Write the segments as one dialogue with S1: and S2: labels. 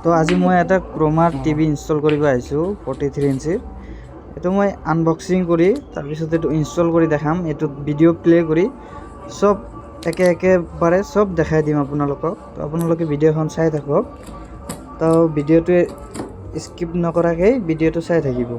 S1: তো আজি মই এটা ক্ৰোমাৰ টিভি ইনষ্টল কৰিব আহিছোঁ 43 ইঞ্চিৰ। এইটো মই আনবক্সিং কৰি তাৰপিছত এইটো ইনষ্টল কৰি দেখাম। এইটোত ভিডিঅ' প্লে কৰি সব একেবাৰে সব দেখাই দিম আপোনালোকক। তো আপোনালোকে ভিডিঅ'খন চাই থাকক। তো ভিডিঅ'টো স্কিপ নকৰাকৈ ভিডিঅ'টো চাই থাকিব।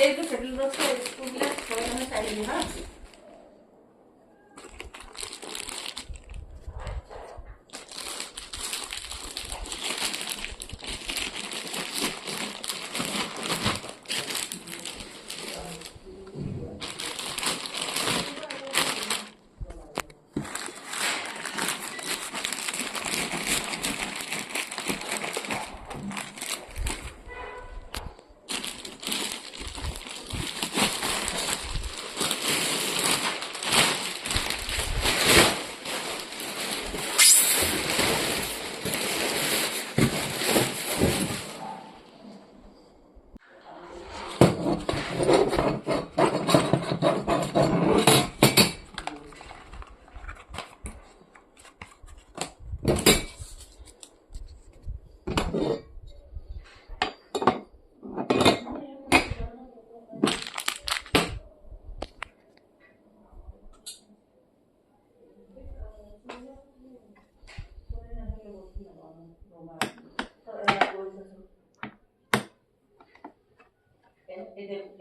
S2: এইটো সেটেল বক্সৰ স্ক্ৰুবিলাক থৈ কেনে চাই দিবি হা।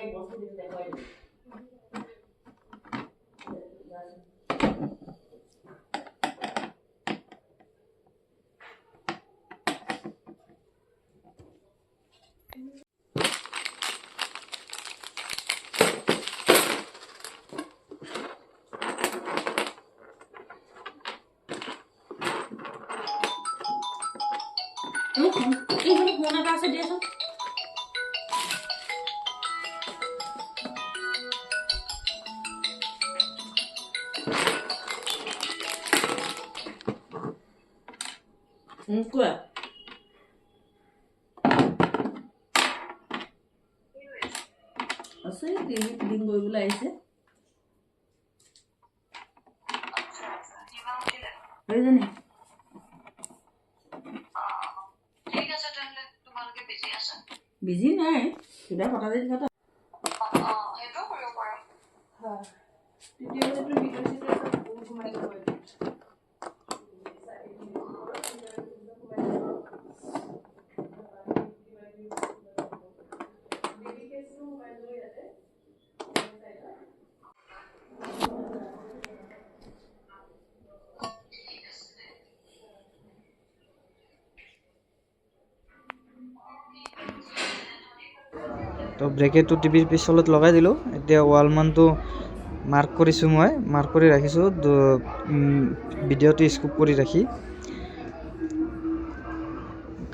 S2: এই বস্তু দিতে দেখাই দিই। এইখানে ফোন এটা আছে দিয়াচোন। কোৱা আছে টিভি ফিটিং কৰিবলৈ আহিছে। জানি বিজি নাই, কিবা কথা যদি কথা
S1: তো ব্ৰেকেটটো টিভিৰ পিছলত লগাই দিলোঁ। এতিয়া ৱালমানটো মাৰ্ক কৰিছোঁ, মই মাৰ্ক কৰি ৰাখিছোঁ ভিডিঅ'টো স্কুপ কৰি ৰাখি,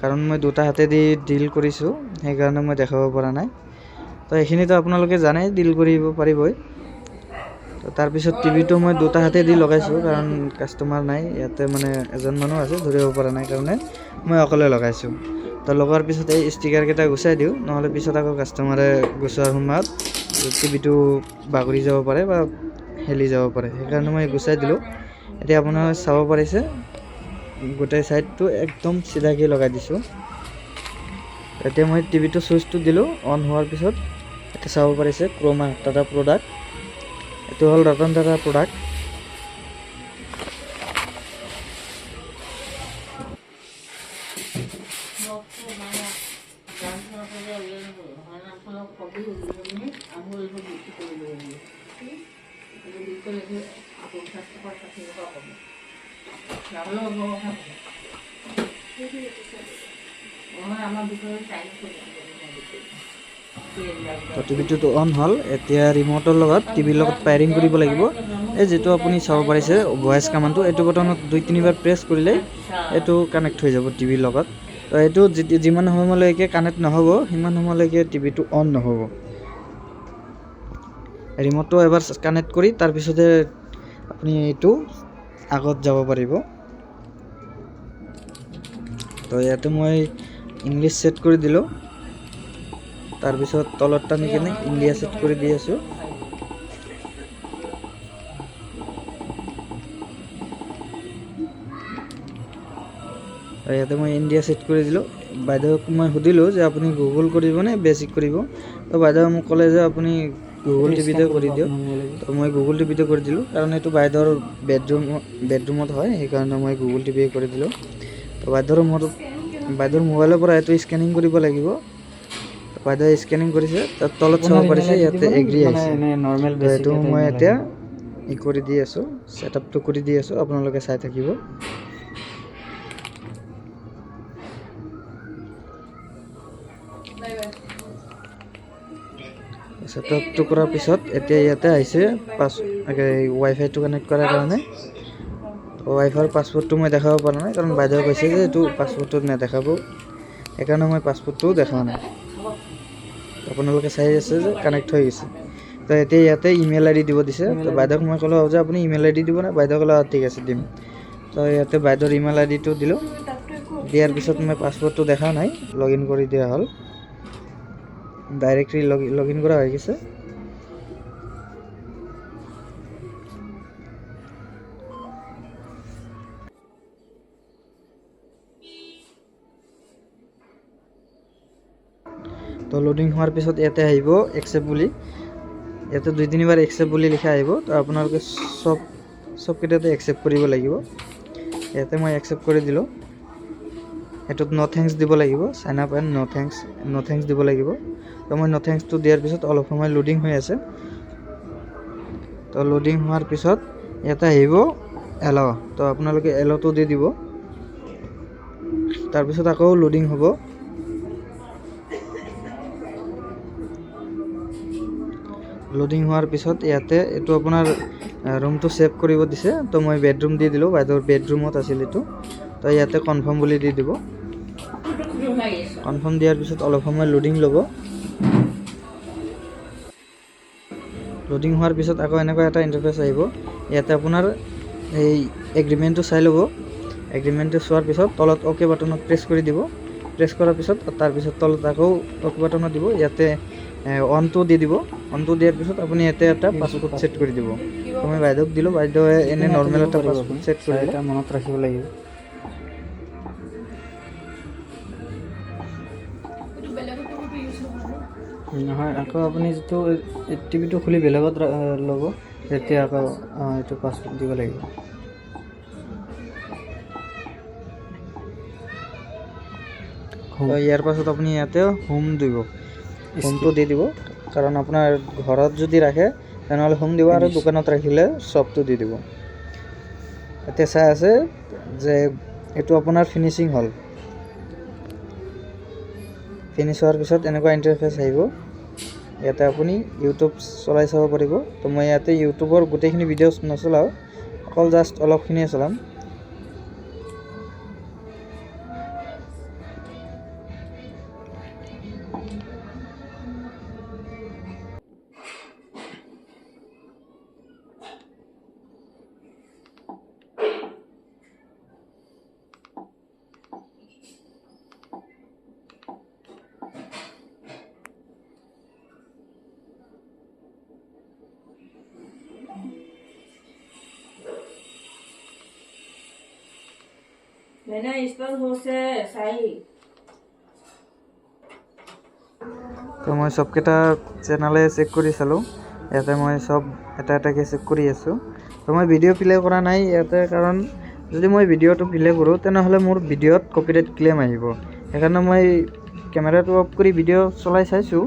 S1: কাৰণ মই দুটা হাতেদি ডিল কৰিছোঁ, সেইকাৰণে মই দেখাব পৰা নাই। তো এইখিনিতো আপোনালোকে জানেই, ডিল কৰিব পাৰিবই। তো তাৰপিছত টিভিটো মই দুটা হাতেদি লগাইছোঁ, কাৰণ কাষ্টমাৰ নাই ইয়াতে, মানে এজন মানুহ আছে ধৰিব পৰা নাই কাৰণে মই অকলে লগাইছোঁ। তো লগোৱাৰ পিছত এই ষ্টিকাৰকেইটা গুচাই দিওঁ, নহ'লে পিছত আকৌ কাষ্টমাৰে গুচোৱাৰ সময়ত টিভিটো বাগৰি যাব পাৰে বা হেলি যাব পাৰে, সেইকাৰণে মই গুচাই দিলোঁ। এতিয়া আপোনালোকে চাব পাৰিছে গোটেই ছাইডটো একদম চিধাকৈ লগাই দিছোঁ। এতিয়া মই টিভিটো চুইচটো দিলোঁ, অন হোৱাৰ পিছত এতিয়া চাব পাৰিছে ক্ৰোমা টাটা প্ৰডাক্ট। এইটো হ'ল ৰতন টাটা প্ৰডাক্ট।
S2: কৰি 50 টকা 60 টকা পাব যাবলৈ অন্য কথা আমাৰ বিষয়ে চাই
S1: তো টিভিটো অন হ'ল। এতিয়া ৰিম'টৰ লগত টিভিৰ লগত পায়াৰিং কৰিব লাগিব। এই যিটো আপুনি চাব পাৰিছে ভইচ কামাণ্ডটো, এইটো বটনত 2-3 বাৰ প্ৰেছ কৰিলে এইটো কানেক্ট হৈ যাব টিভিৰ লগত। তো এইটো যিমান সময়লৈকে কানেক্ট নহ'ব সিমান সময়লৈকে টিভিটো অন নহ'ব। ৰিম'টটো এবাৰ কানেক্ট কৰি তাৰপিছতে আপুনি এইটো আগত যাব পাৰিব। তো ইয়াতে মই ইংলিছ ছেট কৰি দিলোঁ, তাৰপিছত তলত টানি কিনে ইণ্ডিয়া ছেট কৰি দি আছোঁ। ইয়াতে মই ইণ্ডিয়া ছেট কৰি দিলোঁ। বাইদেউক মই সুধিলোঁ যে আপুনি গুগল কৰিব নে বেছিক কৰিব। তো বাইদেৱে মোক ক'লে যে আপুনি গুগল টিভিতে কৰি দিয়ক। তো মই গুগল টিভিতে কৰি দিলোঁ, কাৰণ এইটো বাইদেউৰ বেডৰুমত হয়, সেইকাৰণে মই গুগল টিভিয়ে কৰি দিলোঁ। তো বাইদেউৰ মোবাইলৰ পৰা এইটো স্কেনিং কৰিব লাগিব। বাইদেৱে স্কেনিং কৰিছে, তাত তলত চাব পাৰিছে ইয়াতে এগ্ৰি আহিছে। তো এইটো মই এতিয়া কৰি দি আছোঁ, ছেটআপটো কৰি দি আছোঁ, আপোনালোকে চাই থাকিব। ছেটআপটো কৰাৰ পিছত এতিয়া ইয়াতে আহিছে ৱাইফাইটো কানেক্ট কৰাৰ কাৰণে। ৱাইফাইৰ পাছৱৰ্ডটো মই দেখাব পৰা নাই, কাৰণ বাইদেৱে কৈছে যে এইটো পাছৱৰ্ডটো নেদেখাব, সেইকাৰণে মই পাছৱৰ্ডটো দেখা নাই। আপোনালোকে চাই আছে যে কানেক্ট হৈ গৈছে। তো এতিয়া ইয়াতে ইমেইল আইডি দিব দিছে। তো বাইদেউক মই ক'লোঁ যে আপুনি ইমেইল আইডি দিব না, বাইদেউ ক'লে ঠিক আছে দিম। তো ইয়াতে বাইদেউৰ ইমেইল আইডিটো দিলোঁ। দিয়াৰ পিছত মই পাছৱৰ্ডটো দেখা নাই, লগ ইন কৰি দিয়া হ'ল। ডাইৰেক্টলি লগ ইন কৰা হৈ গৈছে। তো লোডিং হোৱাৰ পিছত ইয়াতে আহিব একচেপ্ট বুলি, ইয়াতে 2-3 বাৰ একচেপ্ট বুলি লিখা আহিব। তো আপোনালোকে চবকেইটাতে একচেপ্ট কৰিব লাগিব। ইয়াতে মই একচেপ্ট কৰি দিলোঁ। এইটোত ন' থেংকছ দিব লাগিব, চাইন আপ এণ্ড ন' থেংকছ দিব লাগিব। তো মই ন' থেংকছটো দিয়াৰ পিছত অলপ সময় লোডিং হৈ আছে। তো লোডিং হোৱাৰ পিছত ইয়াতে আহিব এল'। তো আপোনালোকে এল'টো দি দিব। তাৰপিছত আকৌ লোডিং হ'ব। লোডিং হোৱাৰ পিছত ইয়াতে এইটো আপোনাৰ ৰুমটো ছেভ কৰিব দিছে। তো মই বেডৰুম দি দিলোঁ, বাইদেউৰ বেডৰুমত আছিল এইটো। তো ইয়াতে কনফাৰ্ম বুলি দি দিব। কনফাৰ্ম দিয়াৰ পিছত অলপ সময় লোডিং ল'ব। লোডিং হোৱাৰ পিছত আকৌ এনেকুৱা এটা ইণ্টাৰফেচ আহিব। ইয়াতে আপোনাৰ এই এগ্ৰিমেণ্টটো চাই ল'ব। এগ্ৰিমেণ্টটো চোৱাৰ পিছত তলত অ'কে বাটনত প্ৰেছ কৰি দিব। প্ৰেছ কৰাৰ পিছত তাৰপিছত তলত আকৌ অ'কে বাটনত দিব। ইয়াতে অনটো দি দিব। অনটো দিয়াৰ পিছত আপুনি ইয়াতে এটা পাছৱৰ্ড ছেট কৰি দিব। তো মই বাইদেউক দিলোঁ, বাইদেৱে এনে নৰ্মেল এটা পাছৱৰ্ড ছেট কৰি দিলে। মনত ৰাখিব লাগিব। নহয়, আকৌ আপুনি যিটো টিভিটো খুলি বেলেগত ল'ব, তেতিয়া আকৌ এইটো পাছৱৰ্ড দিব লাগিব। ইয়াৰ পাছত আপুনি ইয়াতে হোম দিব, হোমটো দি দিব। কাৰণ আপোনাৰ ঘৰত যদি ৰাখে তেনেহ'লে হোম দিব, আৰু দোকানত ৰাখিলে চবটো দি দিব। এতিয়া চাই আছে যে এইটো আপোনাৰ ফিনিচিং হ'ল। ফিনিছ হোৱাৰ পিছত এনেকুৱা ইণ্টাৰফেচ আহিব। ইয়াতে আপুনি ইউটিউব চলাই চাব পাৰিব। তো মই ইয়াতে ইউটিউবৰ গোটেইখিনি ভিডিঅ' নচলাওঁ, অকল জাষ্ট অলপখিনিয়ে চলাম। তো মই চবকেইটা চেনেলে চেক কৰি চালোঁ। ইয়াতে মই চব এটা এটাকৈ চেক কৰি আছোঁ। তো মই ভিডিঅ' প্লে' কৰা নাই ইয়াতে, কাৰণ যদি মই ভিডিঅ'টো প্লে' কৰোঁ তেনেহ'লে মোৰ ভিডিঅ'ত কপিৰাইট ক্লেইম আহিব। সেইকাৰণে মই কেমেৰাটো অফ কৰি ভিডিঅ' চলাই চাইছোঁ।